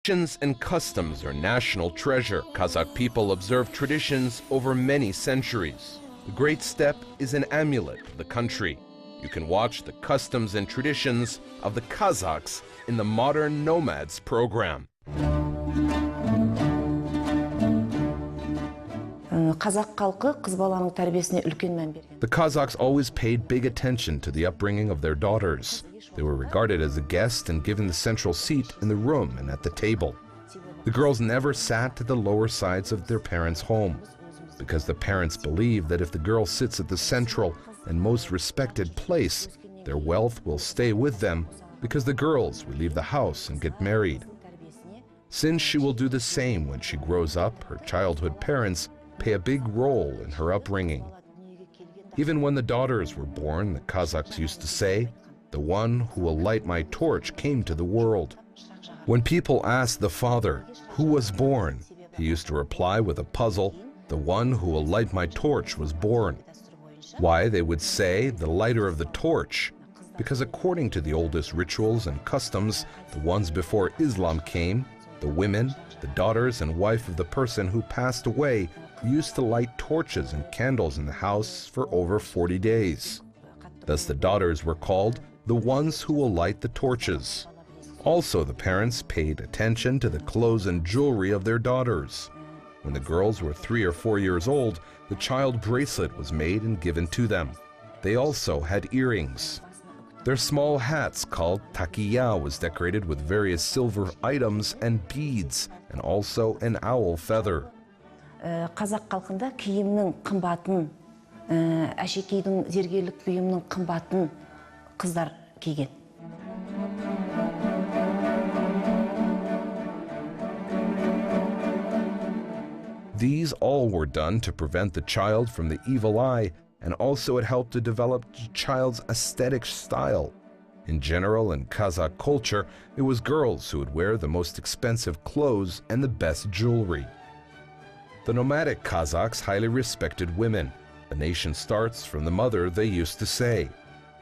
Traditions and customs are national treasure. Kazakh people observe traditions over many centuries. The Great Steppe is an amulet of the country. You can watch the customs and traditions of the Kazakhs in the modern Nomads program. The Kazakhs always paid big attention to the upbringing of their daughters. They were regarded as a guest and given the central seat in the room and at the table. The girls never sat at the lower sides of their parents' home, because the parents believe that if the girl sits at the central and most respected place, their wealth will stay with them, because the girls will leave the house and get married. Since she will do the same when she grows up, her childhood parents play a big role in her upbringing. Even when the daughters were born, the Kazakhs used to say, "The one who will light my torch came to the world." When people asked the father, "Who was born?" he used to reply with a puzzle, "The one who will light my torch was born." Why they would say the lighter of the torch? Because according to the oldest rituals and customs, the ones before Islam came, the women, the daughters and wife of the person who passed away used to light torches and candles in the house for over 40 days. Thus the daughters were called the ones who will light the torches. Also, the parents paid attention to the clothes and jewelry of their daughters. When the girls were 3 or 4 years old, the child bracelet was made and given to them. They also had earrings. Their small hats, called takiya, was decorated with various silver items and beads, and also an owl feather. Қазақ халқында киімнің қымбатын, әшекейдің зергерлік бұйымның қымбатын қыздар киген. These all were done to prevent the child from the evil eye, and also it helped to develop the child's aesthetic style. In general, in Kazakh culture, it was girls who would wear the most expensive clothes and the best jewelry. The nomadic Kazakhs highly respected women. The nation starts from the mother, they used to say.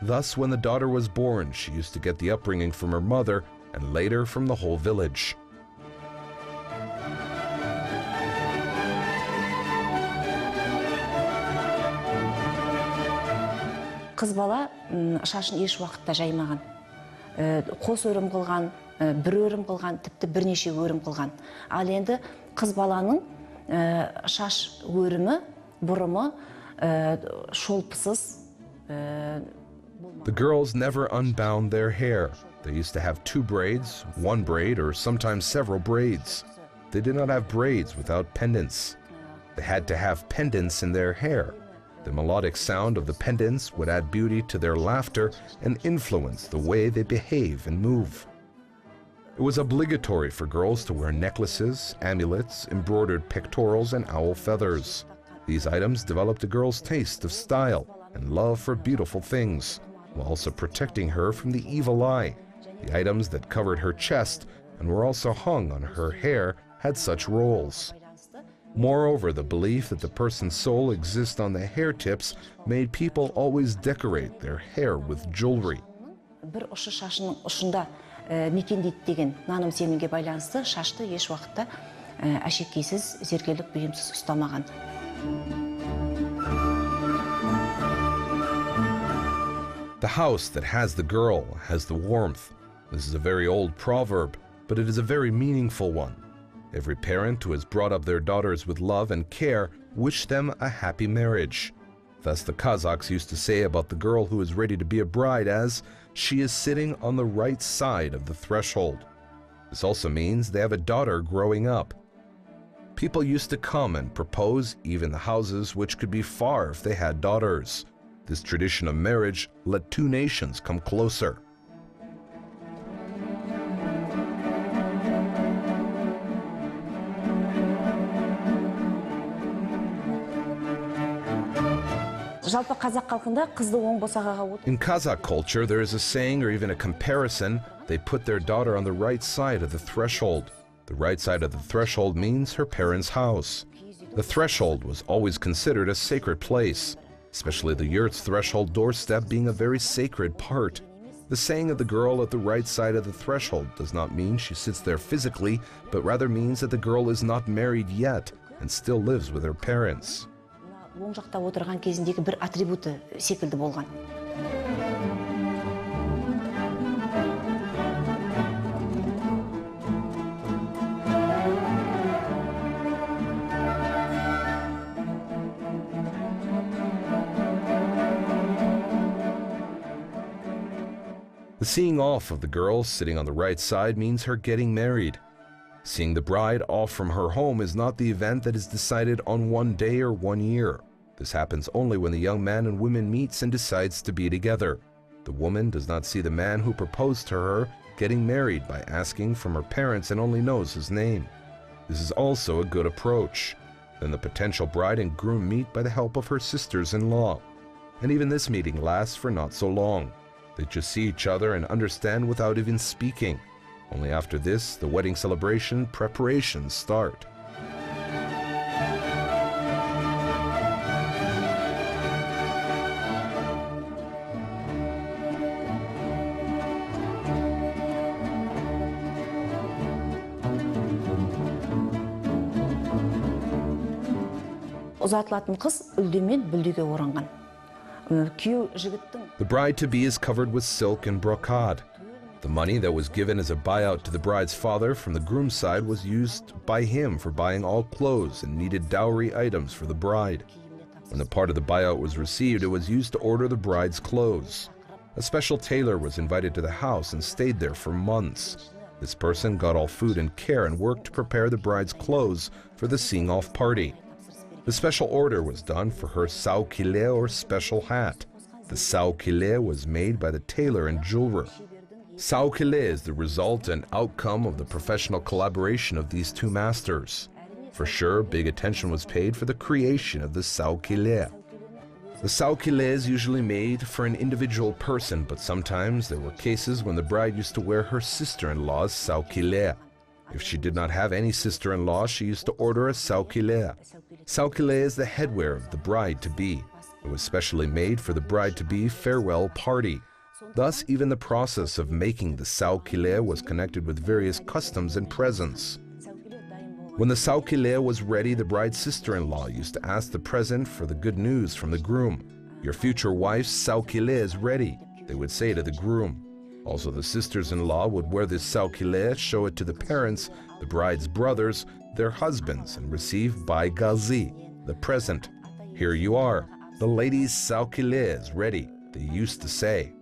Thus, when the daughter was born, she used to get the upbringing from her mother and later from the whole village. Қыз бала шашын еш уақытта жаймаған. Қос өрім қылған, бір өрім қылған, тіпті бірнеше өрім қылған. Ал енді қыз баланың шаш өрімі, бұрымы шолпысыз. The girls never unbound their hair. They used to have 2 braids, 1 braid, or sometimes several braids. They did not have braids without pendants. They had to have pendants in their hair. The melodic sound of the pendants would add beauty to their laughter and influence the way they behave and move. It was obligatory for girls to wear necklaces, amulets, embroidered pectorals, and owl feathers. These items developed a girl's taste of style and love for beautiful things, while also protecting her from the evil eye. The items that covered her chest and were also hung on her hair had such roles. Moreover, the belief that the person's soul exists on the hair tips made people always decorate their hair with jewelry. Бір ұшы шашының ұшында мекендейді деген наным сенімге байланысты шашты еш уақытта әшекейсіз, зергерлік бұйымсыз ұстамаған. The house that has the girl has the warmth. This is a very old proverb, but it is a very meaningful one. Every parent who has brought up their daughters with love and care wish them a happy marriage. Thus the Kazakhs used to say about the girl who is ready to be a bride as, "She is sitting on the right side of the threshold." This also means they have a daughter growing up. People used to come and propose even the houses which could be far if they had daughters. This tradition of marriage let 2 nations come closer. In Kazakh culture, there is a saying or even a comparison. They put their daughter on the right side of the threshold. The right side of the threshold means her parents' house. The threshold was always considered a sacred place, especially the yurt's threshold doorstep being a very sacred part. The saying of the girl at the right side of the threshold does not mean she sits there physically, but rather means that the girl is not married yet and still lives with her parents. Оң жақта отырған кезіндегі бір атрибуты секілді болған. The seeing off of the girl sitting on the right side means her getting married. Seeing the bride off from her home is not the event that is decided on one day or 1 year. This happens only when the young man and woman meets and decides to be together. The woman does not see the man who proposed to her getting married by asking from her parents and only knows his name. This is also a good approach. Then the potential bride and groom meet by the help of her sisters-in-law. And even this meeting lasts for not so long. They just see each other and understand without even speaking. Only after this, the wedding celebration preparations start. Ұзатылатын қыз үлдемен бүлдеге оранған. The bride-to-be is covered with silk and brocade. The money that was given as a buyout to the bride's father from the groom's side was used by him for buying all clothes and needed dowry items for the bride. When the part of the buyout was received, it was used to order the bride's clothes. A special tailor was invited to the house and stayed there for months. This person got all food and care and worked to prepare the bride's clothes for the seeing-off party. The special order was done for her saukile or special hat. The saukile was made by the tailor and jeweler. Saukile is the result and outcome of the professional collaboration of these two masters. For sure, big attention was paid for the creation of the saukile. The saukile is usually made for an individual person, but sometimes there were cases when the bride used to wear her sister-in-law's saukile. If she did not have any sister-in-law, she used to order a saukile. Saukile is the headwear of the bride-to-be. It was specially made for the bride-to-be farewell party. Thus, even the process of making the saukile was connected with various customs and presents. When the saukile was ready, the bride's sister-in-law used to ask the present for the good news from the groom. "Your future wife's saukile is ready," they would say to the groom. Also, the sisters-in-law would wear this saukile, show it to the parents, the bride's brothers, their husbands, and receive by gazi, the present. "Here you are, the lady's saukile is ready," they used to say.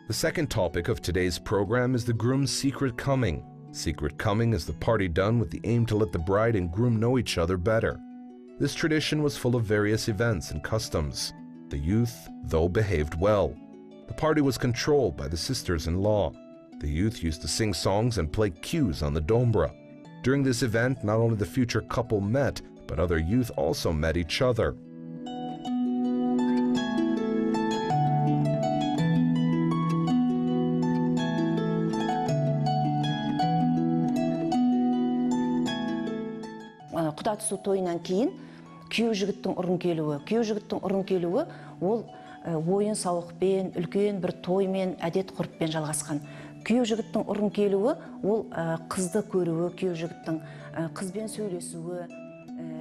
The second topic of today's program is the groom's secret coming. Secret coming is the party done with the aim to let the bride and groom know each other better. This tradition was full of various events and customs. The youth, though, behaved well. The party was controlled by the sisters-in-law. The youth used to sing songs and play cues on the dombra. During this event, not only the future couple met, but other youth also met each other. Құда түсу тойынан кейін күйеу жігіттің ұрын келуі ол ойын сауықпен, үлкен бір тоймен, әдет ғұрыппен жалғасқан. Күйеу жігіттің ұрын келуі ол қызды көруі, күйеу жігіттің қызбен сөйлесуі.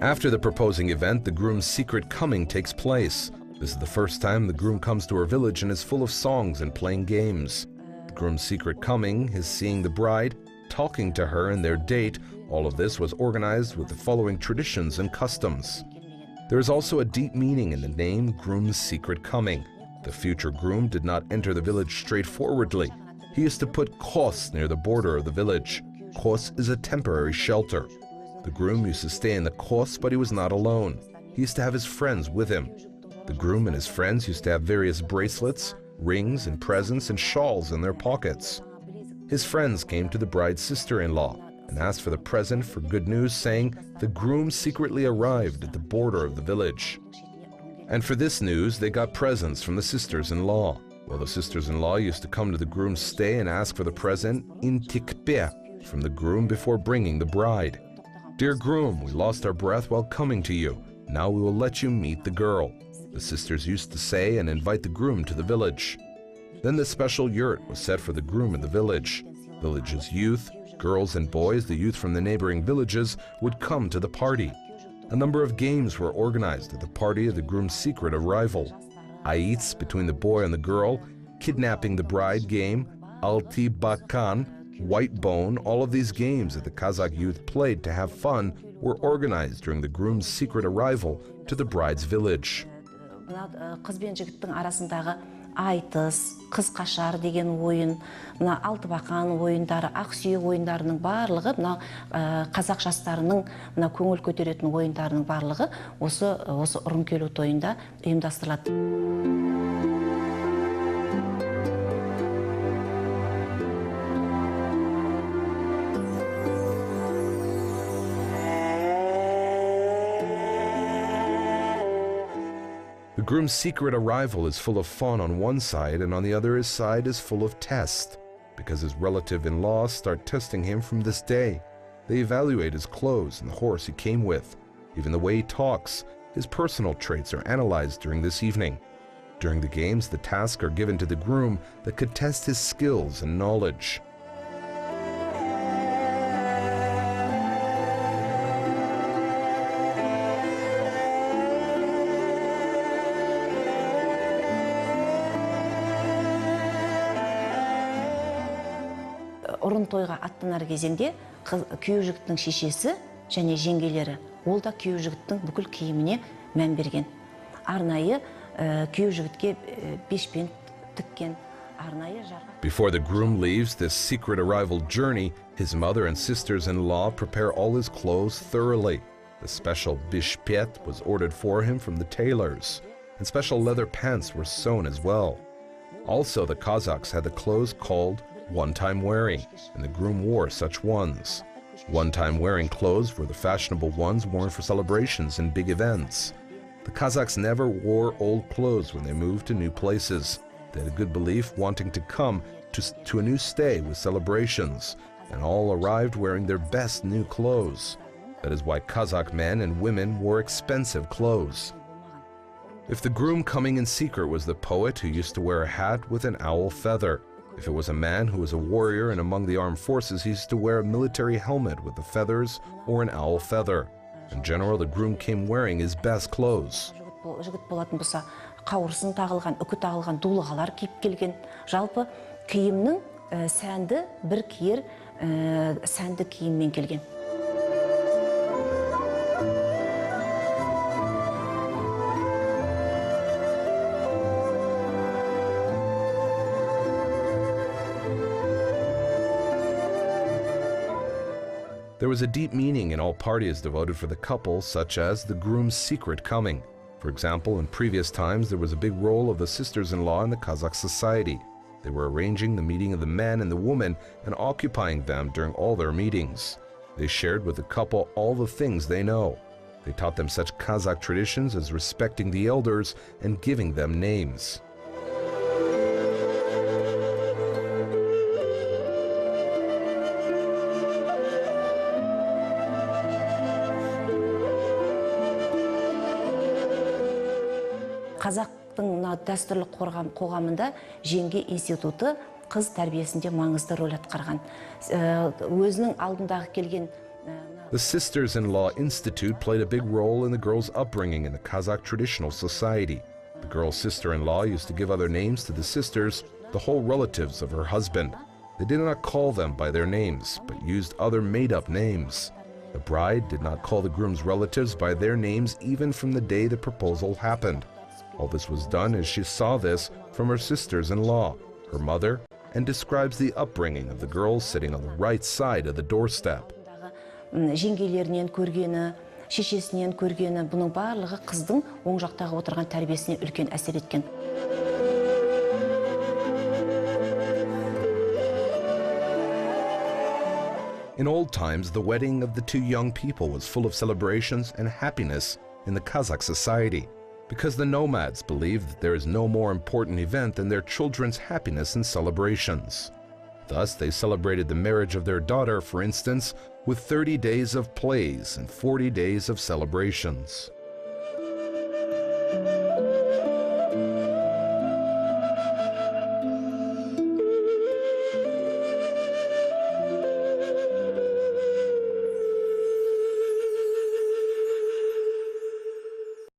After the proposing event, the groom's secret coming takes place. This is the first time the groom comes to her village and is full of songs and playing games. The groom's secret coming is seeing the bride, talking to her, and their date. All of this was organized with the following traditions and customs. There is also a deep meaning in the name groom's secret coming. The future groom did not enter the village straightforwardly. He used to put kos near the border of the village. Kos is a temporary shelter. The groom used to stay in the kos, but he was not alone. He used to have his friends with him. The groom and his friends used to have various bracelets, rings, and presents and shawls in their pockets. His friends came to the bride's sister-in-law and asked for the present for good news, saying the groom secretly arrived at the border of the village. And for this news, they got presents from the sisters-in-law. Well, the sisters-in-law used to come to the groom's stay and ask for the present intikpe from the groom before bringing the bride. "Dear groom, we lost our breath while coming to you. Now we will let you meet the girl," the sisters used to say and invite the groom to the village. Then the special yurt was set for the groom in the village. Village's youth, girls and boys, the youth from the neighboring villages, would come to the party. A number of games were organized at the party of the groom's secret arrival. Aits between the boy and the girl, kidnapping the bride game, alti bakan, white bone, all of these games that the Kazakh youth played to have fun were organized during the groom's secret arrival to the bride's village. Қыз бен жігіттің арасындағы айтыс, қыз қашар деген ойын, мына алтыбақан ойындары, ақсүйек ойындарының барлығы, мына қазақ жастарының мына көңіл көтеретін ойындарының барлығы осы ұрын келу тойында ұйымдастырылады. The groom's secret arrival is full of fun on one side, and on the other his side is full of tests, because his relative-in-laws start testing him from this day. They evaluate his clothes and the horse he came with. Even the way he talks, his personal traits are analyzed during this evening. During the games, the tasks are given to the groom that could test his skills and knowledge. Ұрын тойға аттанар кезеңде күйеу жігіттің шешесі және жеңгелері ол да күйеу жігіттің бүкіл киіміне мән берген. Арнайы күйеу жігітке бешпен тіккен. Before the groom leaves this secret arrival journey, his mother and sisters-in-law prepare all his clothes thoroughly. The special bishpet was ordered for him from the tailors, and special leather pants were sewn as well. Also, the Kazakhs had the clothes called one-time wearing, and the groom wore such ones. One-time wearing clothes were the fashionable ones worn for celebrations and big events. The Kazakhs never wore old clothes when they moved to new places. They had a good belief wanting to come to a new stay with celebrations, and all arrived wearing their best new clothes. That is why Kazakh men and women wore expensive clothes. If the groom coming in secret was the poet who used to wear a hat with an owl feather, if it was a man who was a warrior and among the armed forces, he used to wear a military helmet with the feathers or an owl feather. In general, the groom came wearing his best clothes. Жігіт болатын болса, қауырсын тағылған, үкі тағылған дулығалар киіп келген. Жалпы киімнің сәнді бір киер сәнді киіммен келген. There was a deep meaning in all parties devoted for the couple, such as the groom's secret coming. For example, in previous times, there was a big role of the sisters-in-law in the Kazakh society. They were arranging the meeting of the man and the woman and occupying them during all their meetings. They shared with the couple all the things they know. They taught them such Kazakh traditions as respecting the elders and giving them names. Қазақтың дәстүрлі қоғамында жеңге институты қыз тәрбиесінде маңызды рөл атқарған. Өзінің алдындағы келген The Sisters-in-Law Institute played a big role in the girls' upbringing in the Kazakh traditional society. The girl's sister-in-law used to give other names to the sisters, the whole relatives of her husband. They did not call them by their names, but used other made-up names. The bride did not call the groom's relatives by their names even from the day the proposal happened. All this was done as she saw this from her sisters-in-law, her mother, and describes the upbringing of the girls sitting on the right side of the doorstep. Жеңгелерінен көргені, шешесінен көргені, бұның барлығы қыздың оң жақтағы отырған тәрбиесіне үлкен әсер еткен. In old times, the wedding of the two young people was full of celebrations and happiness in the Kazakh society. because the Nomads believed that there is no more important event than their children's happiness and celebrations. Thus, they celebrated the marriage of their daughter, for instance, with 30 days of plays and 40 days of celebrations.